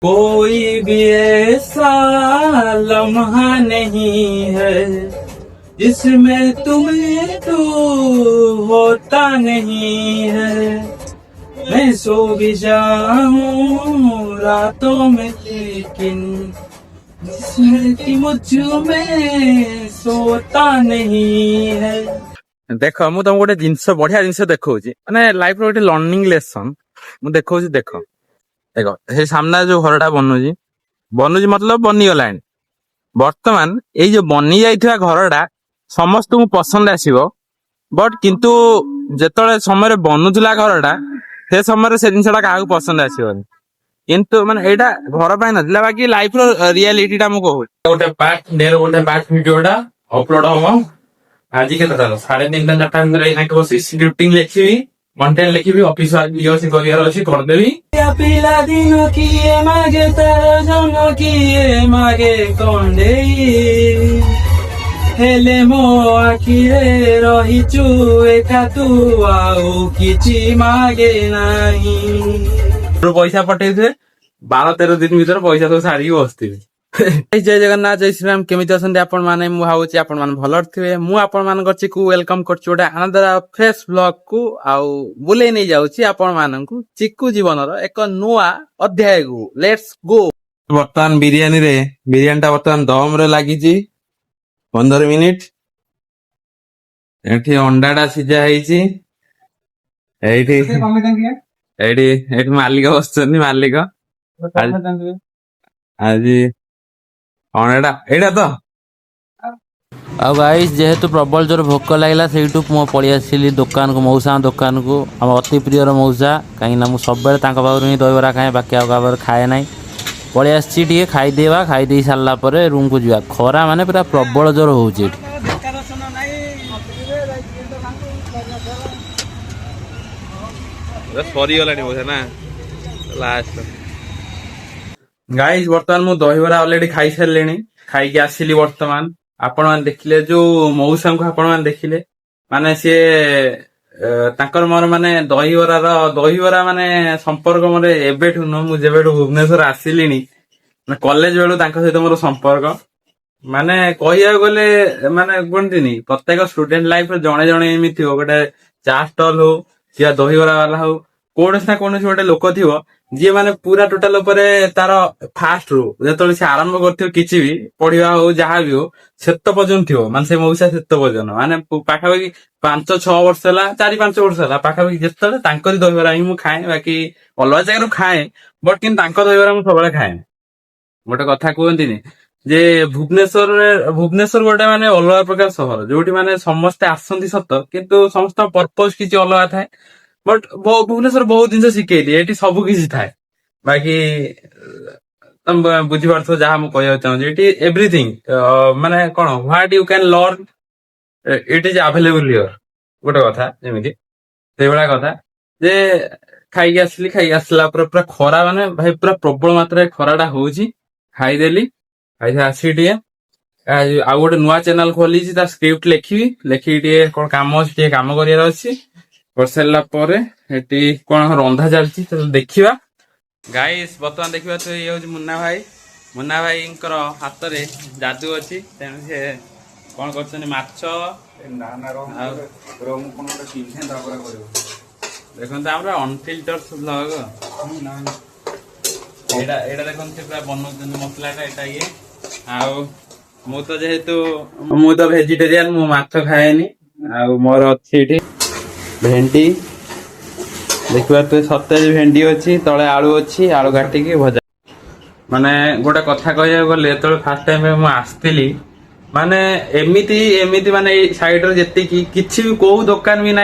कोई भी ऐसा लम्हा नहीं है जिसमें तुम्हें तो होता नहीं है। मैं सो भी जाऊं रातों में लेकिन जिसमें कि मुझ में सोता नहीं है। देख मु तुमको गोटे जिनस बढ़िया जिनस देखा माने लाइफ रो गोटे लर्निंग लेसन मु देखा देख देख से सामना जो घरटा बनूची बनूची मतलब बनीगलानी बर्तमान ये जो बनी जाइथिबा घरटा समस्त को पसंद आसीबो बट किंतु जेतळे समय बनूला घरटा से समय से जिनसटा क्या पसंद आसीबनी किंतु माने एटा घर पाई नथिला बाकी लाइफ रो रियलिटी टा मु कहू गोटे पार्ट वीडियोटा अपलोड हम आज के 3:30 4:00 बस स्क्रिप्टिंग लिखी कंटेंट लिखी ऑफिस करदेवी पिला दिन किए मागे तार जन किए मागे कंडे हेले मो आखिरे रहिचु एका तू आउ किछि मागे नाही पैसा पठे 12-13 दिन भीतर पैसा सब सारी बसती। जय जगन्नाथ जय श्रीराम केमिति अछंती आपण माने मु भावुची आपण माने भलर थिबे मु आपण मान करछि को वेलकम करछि ओडा अनदर फ्रेश ब्लॉग को आउ बुले नै जाउछि आपण माननकु चिक्कू जीवनर एक नुआ अध्याय को लेट्स गो। वर्तमान बिरयानीटा वर्तमान दम रे लागिछि 15 मिनिट एठी अंडाटा सिजा हैछि एठी मालिक बसछन्नी मालिक आज तो आ गाइस जेहेतु प्रबल जोर भोक लगला से पलि आसली दुकान को मौसा दुकान को आम अति प्रिय मौसा कहीं मु सब पाखर ही दहीबरा खाए बाकी आगे खाए ना पलि आसी खाईदेवा खाईदे सारा रूम को जा खरा माने पूरा प्रबल जोर हो गाइस वर्तमान मु दहीबरा ऑलरेडी खाई सारे खाई आसिली वर्तमान आपण मैंने देखिले जो मौसा को आपण मैंने देखिले माने सी तांकर मोर माने दहीबरा माने संपर्क मोर एबेठु न मु जेबेठु भुवनेश्वर आसिलिनी कॉलेज बेलू तांका सहित मोर संपर्क माने कहिया गले माने कोनतिनी प्रत्येक स्टूडेंट लाइफ रे जणे जणे एमिति हो गोटे चा स्टॉल हो या दहीबरा वाला हो कोनस ना कोनस गोटे लोक थिवो जी माने पूरा टोटल उपरे तार फास्ट रू जेतले से आरंभ करथियो किछि भी पढिबा हो जहा भी हो सेत पर्यंत थिवो माने से मौसा सेत पर्यंत माने पाखापाखि 5-6 वर्ष हला 4-5 वर्ष हला पाखापाखि जेतले तांकरी दहीबरा ही मु खाए बाकी अलवा जगह खाए बट किन तांको दहीबरा मु सबले खाए गोटे कथा कहंतिनी जे भुवनेश्वर गोटे माने अलवा प्रकार शहर जोठी माने समस्त आसंती सत किंतु समस्त पर्पस किछि अलवा थाए बट भुवनेश्वर बहुत जिन शिखे दिए ये सब किसी थाए बाकी तुम बुझी पार्थ जहाँ मुझे कहना चाहूँ एवरीथिंग माने कौन what you can learn it is available here गोटे कथा जमीती से भाया कथा जे खाई आसला पूरा खरा माने भाई पूरा प्रबल मात्रा खराटा हूँ खाईदेली खाई आसी आउ गोटे नुआ चैनल खोली स्क्रिप्ट लिखी कौन काम अच्छे काम कर कर सारा कौन रंधा चलती देखा गाइस बर्तमान देखा तो ये हूँ मुन्ना भाई हाथ में जादू अच्छी तेणु से कौन कर देखो अनफिल्टर ब्लॉग एटा देखो पूरा बना मसलाटा ये मु तो जेहेतु मु तो वेजिटेरियन मु माछ खाएनी मोर अच्छी भेंडी देखा तो सतेज भेंडी अच्छी तले आलू अच्छी आलू काटिकी भजा माने गोटे कथा कह गले जो फास्ट टाइम मु आसती माने एमिति माने साइड जी किसी भी कौ दुकान भी ना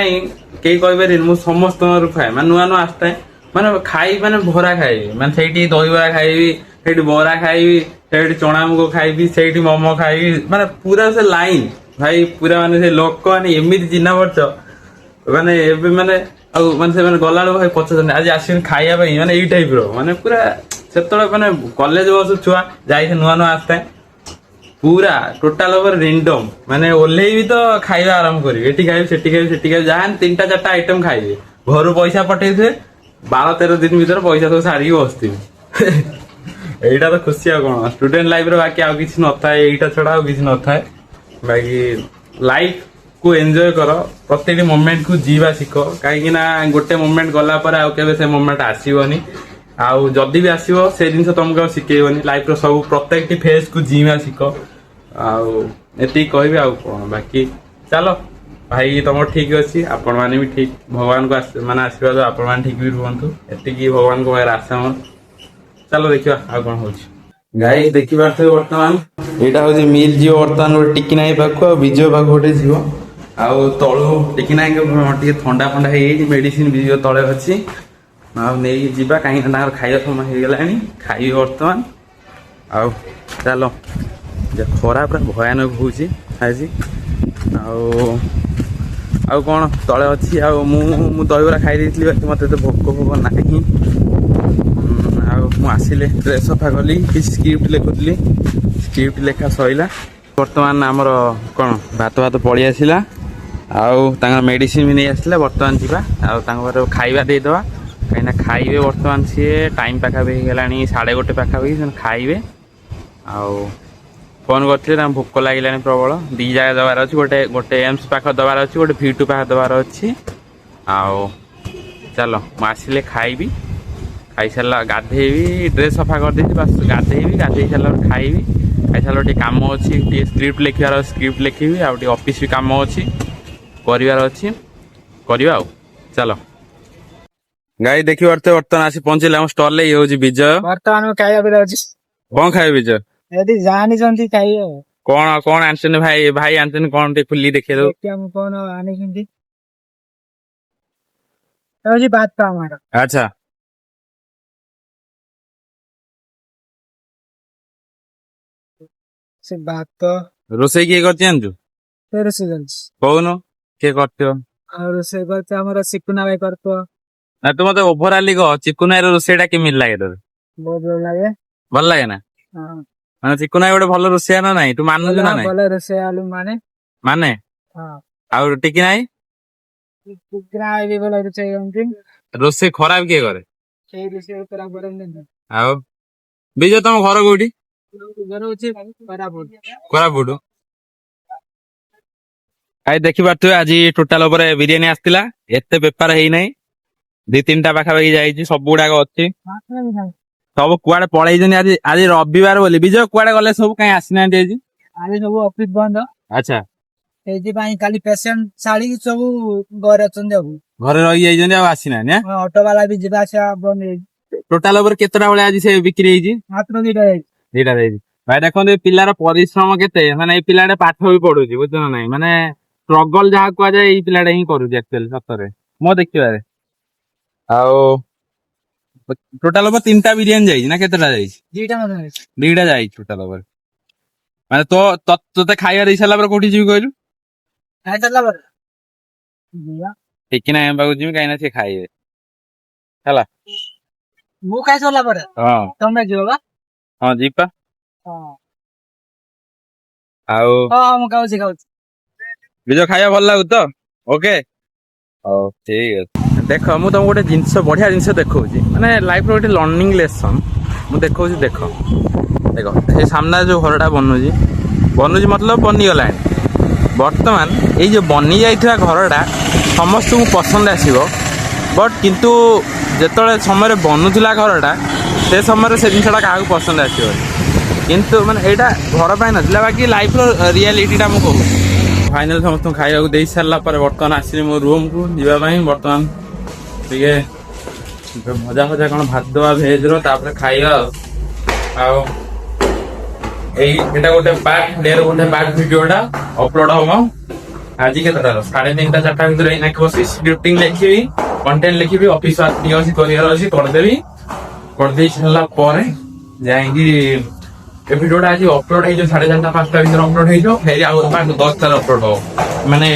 कई कह समस्त खाए माने नुआ नुआ आसता माने खाई माने भरा खाइबी माने सेठी दहीबरा खाइबी सेठी बरा खाइबी सेठी चना मुग खाइबी सेठी मोमो खाइबी माने पूरा से लाइन भाई पूरा माने से लोक माने एमिति चिन्ह पड़छ माने एबे माने से गला भाई पचास आज आस खाया माने यही टाइप माने पूरा से माने कॉलेज बस छुआ जाए नुआ नुआ आसता पूरा टोटाल ओवर रेंडम माने ओल्हे भी तो खाଇବା आरंभ करी एटी खाइबी सेटी जहाँ 3-4 आइटम खाइबे घर पैसा पठे 12-13 दिन भीतर पैसा सब सारी बसती ଏଇଟା ତ ଖୁସି ଆଉ କଣ ଷ୍ଟୁଡେଣ୍ଟ ଲାଇଫରେ ବାକି ଆଉ କିଛି ନଥାଏ ଏଇଟା ଛଡା ଆଉ କିଛି ନଥାଏ ବାକି ଲାଇଫ କୁ ଏନ୍ଜୟ କର ପ୍ରତ୍ୟେକଟି ମୋମେଣ୍ଟ କୁ ଯିବା ଶିଖ କାହିଁକି ନା ଗୋଟେ ମୋମେଣ୍ଟ ଗଲା ପରେ ଆଉ କେବେ ସେ ମୋମେଣ୍ଟ ଆସିବନି ଆଉ ଯଦି ବି ଆସିବ ସେ ଜିନିଷ ତମକୁ ଆଉ ଶିଖେଇବନି ଲାଇଫର ସବୁ ପ୍ରତ୍ୟେକଟି ଫେଜ୍ କୁ ଯିବା ଶିଖ ଆଉ ଏତିକି କହିବି ଆଉ କଣ ବାକି ଚାଲ ଭାଇ ତମର ଠିକ ଅଛି ଆପଣ ମାନେ ବି ଠିକ ଭଗବାନଙ୍କୁ ମାନେ ଆଶୀର୍ବାଦ ଆପଣ ମାନେ ଠିକ ବି ରୁହନ୍ତୁ ଏତିକି ଭଗବାନଙ୍କ ପାଖରେ ଆଶା ମୋର ଚାଲ ଦେଖିବା ଆଉ କଣ ହଉଛି ଗାଈ ଦେଖିପାରୁଥିବେ ବର୍ତ୍ତମାନ ଏଇଟା ହଉଛି ମିଲ୍ ଯିବ ବର୍ତ୍ତମାନ ଗୋଟେ ଟିକି ନାଇ ପାଖକୁ ଆଉ ବିଜୟ ପାଖକୁ ଗୋଟେ ଯିବ ଆଉ ତଳୁ ଟିକି ନାଇଙ୍କ ଟିକେ ଥଣ୍ଡା ଫଣ୍ଡା ହେଇଯାଇଛି ମେଡିସିନ ବିଜୟ ତଳେ ଅଛି ଆଉ ନେଇକି ଯିବା କାହିଁକି ତାଙ୍କର ଖାଇବା ସମୟ ହେଇଗଲାଣି ଖାଇବେ ବର୍ତ୍ତମାନ ଆଉ ଚାଲ ଖରା ପୁରା ଭୟାନକ ହଉଛି ଆଜି ଆଉ କଣ ତଳେ ଅଛି ଆଉ ମୁଁ ଦହିବରା ଖାଇ ଦେଇଥିଲି ବାକି ମତେ ଏତେ ଭୋକ ନାହିଁ ଆଉ ମୁଁ ଆସିଲେ ଡ୍ରେସ୍ ସଫା କଲି କିଛି ସ୍କ୍ରିପ୍ଟ ଲେଖୁଥିଲି ସ୍କ୍ରିପ୍ଟ ଲେଖା ସରିଲା ବର୍ତ୍ତମାନ ଆମର କଣ ଭାତ ପଳେଇ ଆସିଲା ଆଉ ତାଙ୍କର ମେଡିସିନ ବି ନେଇ ଆସିଥିଲା ବର୍ତ୍ତମାନ ଯିବା ଆଉ ତାଙ୍କ ଘରେ ଖାଇବା ଦେଇଦବା କାହିଁକିନା ଖାଇବେ ବର୍ତ୍ତମାନ ସିଏ ଟାଇମ୍ ପାଖାପାଖି ହେଇଗଲାଣି 1:30 ପାଖାପାଖି ସେମାନେ ଖାଇବେ ଆଉ ଫୋନ୍ କରିଥିଲେ ତାଙ୍କୁ ଭୋକ ଲାଗିଲାଣି ପ୍ରବଳ 2 ଜାଗା ଦେବାର ଅଛି ଗୋଟେ ଏମ୍ସ ପାଖ ଦେବାର ଅଛି ଗୋଟେ V2 ପାଖ ଦେବାର ଅଛି ଆଉ ଚାଲ ମୁଁ ଆସିଲେ ଖାଇବି ଖାଇସାରିଲା ଗାଧେଇବି ଡ୍ରେସ୍ ସଫା କରିଦେଇଛି ବାସ୍ ଗାଧେଇ ସାରିଲା ପରେ ଖାଇବି ଖାଇସାରିଲା ଟିକେ କାମ ଅଛି ଟିକେ ସ୍କ୍ରିପ୍ଟ ଲେଖିବାର ସ୍କ୍ରିପ୍ଟ ଲେଖିବି ଆଉ ଟିକେ ଅଫିସ୍ ବି କାମ ଅଛି କରିବାର ଅଛି କରିବା ଆଉ ଚାଲ ଗାଈ ଦେଖିପାରୁଥିବେ ବର୍ତ୍ତମାନ ଆସି ପହଞ୍ଚିଲେ ଆମ ଷ୍ଟଲରେ ଇଏ ହଉଛି ବିଜୟ ବର୍ତ୍ତମାନ ଖାଇବା ପିଇବା ଅଛି କଣ ଖାଇବେ ବିଜୟ ଯଦି ଜାଣିଛନ୍ତି ଖାଇବେ ଆଉ କଣ ଆଣିଛନ୍ତି ଭାଇ ଆଣିଛନ୍ତି କଣ ଟିକେ ଖୋଲି ଦେଖେଇ ଦଉ ମୁଁ କଣ ଆଣିଛନ୍ତି ହଉଛି ଭାତ ଆମର ଆଚ୍ଛା ସେ ଭାତ ରୋଷେଇ କିଏ କରିଛି ଜାଣିଛୁ ରୋଷେଇ ଚାଲିଛି କହୁନୁ କିଏ କରିଥିବ ଆଉ ରୋଷେଇ କରୁଛି ଆମର ସିକୁନା ଭାଇ କରୁଥିବ ନା ତୁ ମତେ ଓଭରାଲି କହ ଚିକୁନ ଭାଇର ରୋଷେଇଟା କେମିତି ଲାଗେ ତୋତେ ବହୁତ ଭଲ ଲାଗେ ଭଲ ଲାଗେ ନା ହଁ ମାନେ ଚିକୁନ ଭାଇ ଗୋଟେ ଭଲ ରୋଷେଇଆ ନା ନାଇଁ ତୁ ମାନୁଛୁ ନା ନାଇଁ ଭଲ ରୋଷେଇ ଆଲୁ ମାନେ ମାନେ ହଁ ଆଉ ଟିକି ନାଇଁ କୁକୁଡ଼ା ବି ଭଲ ରୋଷେଇ କରନ୍ତି ରୋଷେଇ ଖରାପ କିଏ କରେ ସେଇ ରୋଷେଇ ଖରାପ କରନ୍ତି ଆଉ ବିଜୟ ତମ ଘର କୋଉଠି ଘର ହଉଛି କୋରାପୁଟ କୋରାପୁଟ ଭାଇ ଦେଖିପାରୁଥିବେ ଆଜି ଟୋଟାଲ ଉପରେ ବିରିୟାନୀ ଆସିଥିଲା ଏତେ ବେପାର ହେଇନାହିଁ 2-3ଟା ପାଖାପାଖି ଯାଇଛି ସବୁ ଗୁଡାକ ଅଛି ସବୁ କୁଆଡେ ପଳେଇଛନ୍ତି ଆଜି ରବିବାର ବୋଲି ବିଜୟ କୁଆଡେ ଗଲେ ସବୁ କାଇଁ ଆସିନାହାନ୍ତି ଆଜି ଆଜି ସବୁ ଅଫିସ ବନ୍ଦ ଆଚ୍ଛା ସେଇଥିପାଇଁ ଖାଲି ପେସେଣ୍ଟ ଛାଡିକି ସବୁ ଘରେ ଅଛନ୍ତି ଆଉ ଘରେ ରହିଯାଇଛନ୍ତି ଆଉ ଆସିନାହାନ୍ତି ଅଟୋ ବାଲା ବି ଯିବା ଆସିବା ବନ୍ଦ ହେଇଛି ଟୋଟାଲ ଉପରେ କେତେଟା ଭଳିଆ ଆଜି ସେ ବିକ୍ରି ହେଇଛି ମାତ୍ର 2ଟା ହେଇଛି ଦିଟା ଦେଇଛି ଭାଇ ଦେଖନ୍ତୁ ଏ ପିଲାର ପରିଶ୍ରମ କେତେ ମାନେ ଏଇ ପିଲାଟା ପାଠ ବି ପଢୁଛି ବୁଝୁଛ ନା ନାଇଁ ମାନେ ଷ୍ଟ୍ରଗଲ ଯାହା କୁହାଯାଏ ଏଇ ପିଲାଟା ହିଁ କରୁଛି ଆକ୍ଚୁଆଲି ସତରେ ମୋ ଦେଖିବାରେ ଆଉ ଟୋଟାଲ ଉପରେ 3ଟା ବିରିୟାନୀ ଯାଇଛି ନା କେତେଟା ଯାଇଛି 2ଟା ମଧ୍ୟ ହେଇଛି 2ଟା ଯାଇଛି ଟୋଟାଲ ଉପରେ ମାନେ ତୋତେ ଖାଇବା ଦେଇ ସାରିଲା ପରେ କୋଉଠି ଯିବି କହିଲୁ ଖାଇସାରିଲା ପରେ ଠିକ ନା ଏମ୍ ପାଖକୁ ଯିବି କାହିଁକି ନା ସେ ଖାଇବେ ହେଲା ମୁଁ ଖାଇସାରିଲା ପରେ ହଁ ତମେ ଯିବ ବା ହଁ ଯିବା ହଁ ଆଉ ମୁଁ ଖାଉଛି ବିଜୟ ଖାଇବା ଭଲ ଲାଗୁଛି ତ ଓକେ ହଉ ଠିକ ଅଛି ଦେଖ ମୁଁ ତମକୁ ଗୋଟେ ଜିନିଷ ବଢିଆ ଜିନିଷ ଦେଖଉଛି ମାନେ ଲାଇଫର ଗୋଟେ ଲର୍ଣ୍ଣିଂ ଲେସନ ମୁଁ ଦେଖଉଛି ଦେଖ ସେ ସାମ୍ନାରେ ଯୋଉ ଘରଟା ବନୁଛି ମତଲବ ବନିଗଲାଣି ବର୍ତ୍ତମାନ ଏଇ ଯୋଉ ବନି ଯାଇଥିବା ଘରଟା ସମସ୍ତଙ୍କୁ ପସନ୍ଦ ଆସିବ ବଟ୍ କିନ୍ତୁ ଯେତେବେଳେ ସମୟରେ ବନୁଥିଲା ଘରଟା ସେ ସମୟରେ ସେ ଜିନିଷଟା କାହାକୁ ପସନ୍ଦ ଆସିବନି କିନ୍ତୁ ମାନେ ଏଇଟା ଘର ପାଇଁ ନଥିଲା ବାକି ଲାଇଫର ରିଆଲିଟିଟା ମୁଁ କହୁଛି ଫାଇନାଲ ସମସ୍ତଙ୍କୁ ଖାଇବାକୁ ଦେଇ ସାରିଲା ପରେ ବର୍ତ୍ତମାନ ଆସିଲି ମୋ ରୁମକୁ ଯିବା ପାଇଁ ବର୍ତ୍ତମାନ ଟିକେ ଭଜା କଣ ଭାତ ଦେବା ଭେଜର ତାପରେ ଖାଇବା ଆଉ ଏଇଟା ଗୋଟେ ପାର୍ଟ ଗୋଟେ ପାର୍ଟ ଭିଡିଓଟା ଅପଲୋଡ ହବ ଆଜି କେତେଟା 3:30-4ଟା ଭିତରେ ଏଇନା ବସି ସ୍କ୍ରିପ୍ଟିଂ ଲେଖିବି କଣ୍ଟେଣ୍ଟ ଲେଖିବି ଅଫିସ ଟିକେ ଅଛି କରିବାର ଅଛି କରିଦେଇ ସାରିଲା ପରେ ଯାଇକି ଏ ଭିଡିଓଟା ଆଜି ଅପଲୋଡ ହେଇଯିବ 4:30-5ଟା ଭିତରେ ଅପଲୋଡ ହେଇଯିବ ଫେରି ଆଉ 10ଟାରେ ଅପଲୋଡ ହବ ମାନେ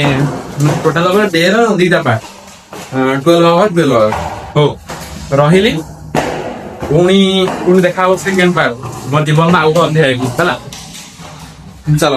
ଟୋଟାଲ ଉପରେ 2ଟା ପାର୍ଟ 12 ଆୱାର ହଉ ରହିଲି ପୁଣି ଦେଖା ହବ ସେକେଣ୍ଡ ପାର୍ଟ ମୋ ଜୀବନ ଆଉ ଅଧ୍ୟାୟକୁ ହେଲା ଚାଲ